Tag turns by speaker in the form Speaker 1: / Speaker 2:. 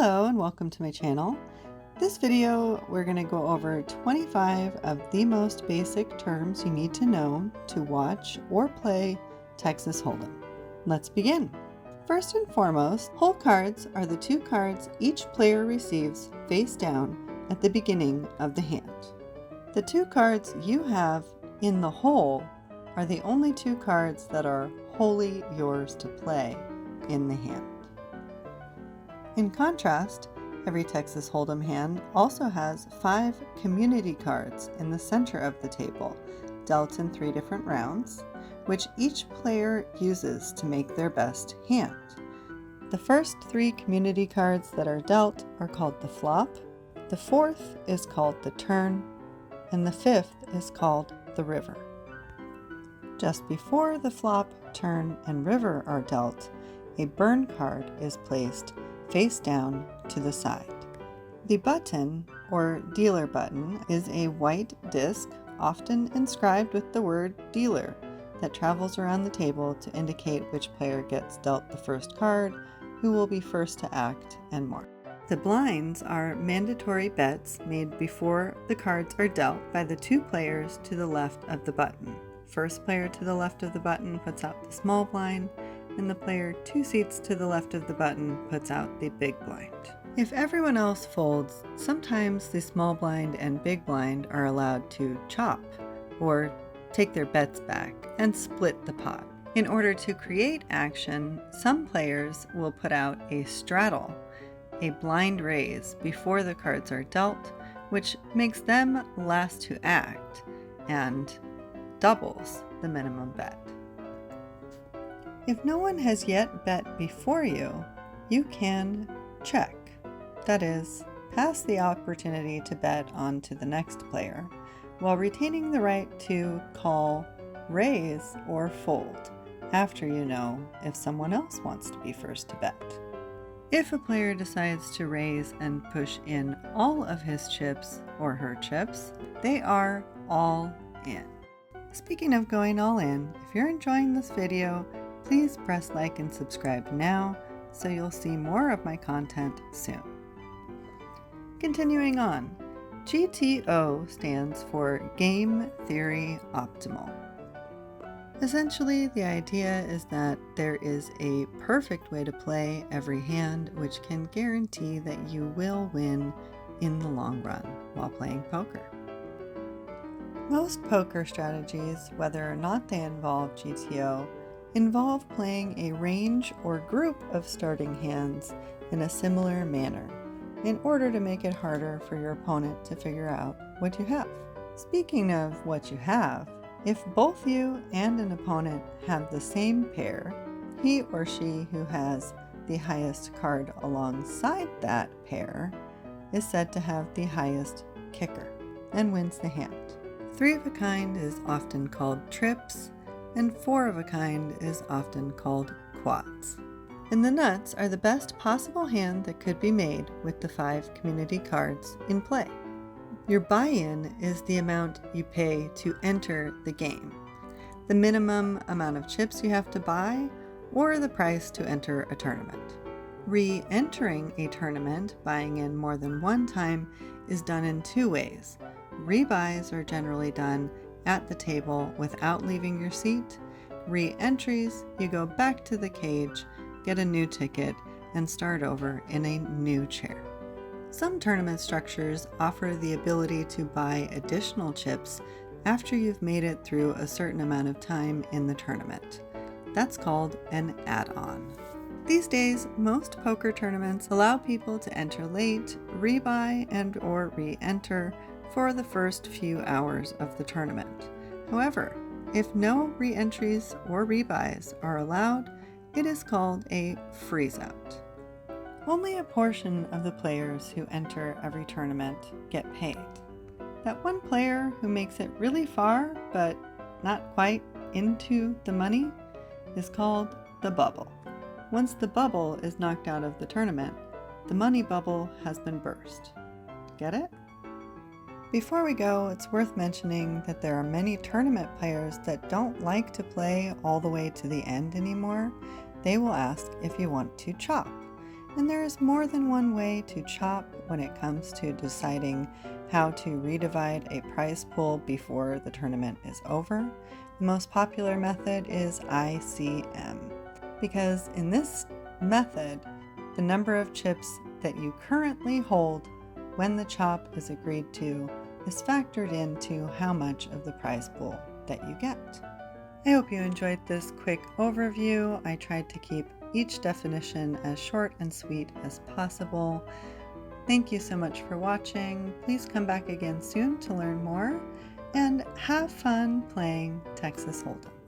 Speaker 1: Hello and welcome to my channel. This video we're going to go over 25 of the most basic terms you need to know to watch or play Texas Hold'em. Let's begin. First and foremost, hole cards are the two cards each player receives face down at the beginning of the hand. The two cards you have in the hole are the only two cards that are wholly yours to play in the hand. In contrast, every Texas Hold'em hand also has 5 community cards in the center of the table, dealt in 3 different rounds, which each player uses to make their best hand. The first 3 community cards that are dealt are called the flop, the 4th is called the turn, and the 5th is called the river. Just before the flop, turn, and river are dealt, a burn card is placed face down to the side. The button, or dealer button, is a white disc, often inscribed with the word dealer, that travels around the table to indicate which player gets dealt the first card, who will be first to act, and more. The blinds are mandatory bets made before the cards are dealt by the 2 players to the left of the button. First player to the left of the button puts out the small blind, and the player 2 seats to the left of the button puts out the big blind. If everyone else folds, sometimes the small blind and big blind are allowed to chop or take their bets back and split the pot. In order to create action, some players will put out a straddle, a blind raise, before the cards are dealt, which makes them last to act and doubles the minimum bet. If no one has yet bet before you, you can check. That is, pass the opportunity to bet on to the next player, while retaining the right to call, raise, or fold after you know if someone else wants to be first to bet. If a player decides to raise and push in all of his chips or her chips, they are all in. Speaking of going all in, if you're enjoying this video, please press like and subscribe now so you'll see more of my content soon. Continuing on, GTO stands for Game Theory Optimal. Essentially, the idea is that there is a perfect way to play every hand which can guarantee that you will win in the long run while playing poker. Most poker strategies, whether or not they involve GTO, involve playing a range or group of starting hands in a similar manner in order to make it harder for your opponent to figure out what you have. Speaking of what you have, if both you and an opponent have the same pair, he or she who has the highest card alongside that pair is said to have the highest kicker and wins the hand. 3 of a kind is often called trips, and 4 of a kind is often called quads. And the nuts are the best possible hand that could be made with the 5 community cards in play. Your buy-in is the amount you pay to enter the game, the minimum amount of chips you have to buy, or the price to enter a tournament. Re-entering a tournament, buying in more than one time, is done in 2 ways. Rebuys are generally done at the table without leaving your seat. Re-entries, you go back to the cage, get a new ticket, and start over in a new chair. Some tournament structures offer the ability to buy additional chips after you've made it through a certain amount of time in the tournament. That's called an add-on. These days, most poker tournaments allow people to enter late, rebuy, and/or re-enter for the first few hours of the tournament. However, if no re-entries or rebuys are allowed, it is called a freeze-out. Only a portion of the players who enter every tournament get paid. That one player who makes it really far, but not quite into the money, is called the bubble. Once the bubble is knocked out of the tournament, the money bubble has been burst. Get it? Before we go, it's worth mentioning that there are many tournament players that don't like to play all the way to the end anymore. They will ask if you want to chop. And there is more than one way to chop when it comes to deciding how to redivide a prize pool before the tournament is over. The most popular method is ICM, because in this method, the number of chips that you currently hold when the chop is agreed to is factored into how much of the prize pool that you get. I hope you enjoyed this quick overview. I tried to keep each definition as short and sweet as possible. Thank you so much for watching. Please come back again soon to learn more, and have fun playing Texas Hold'em.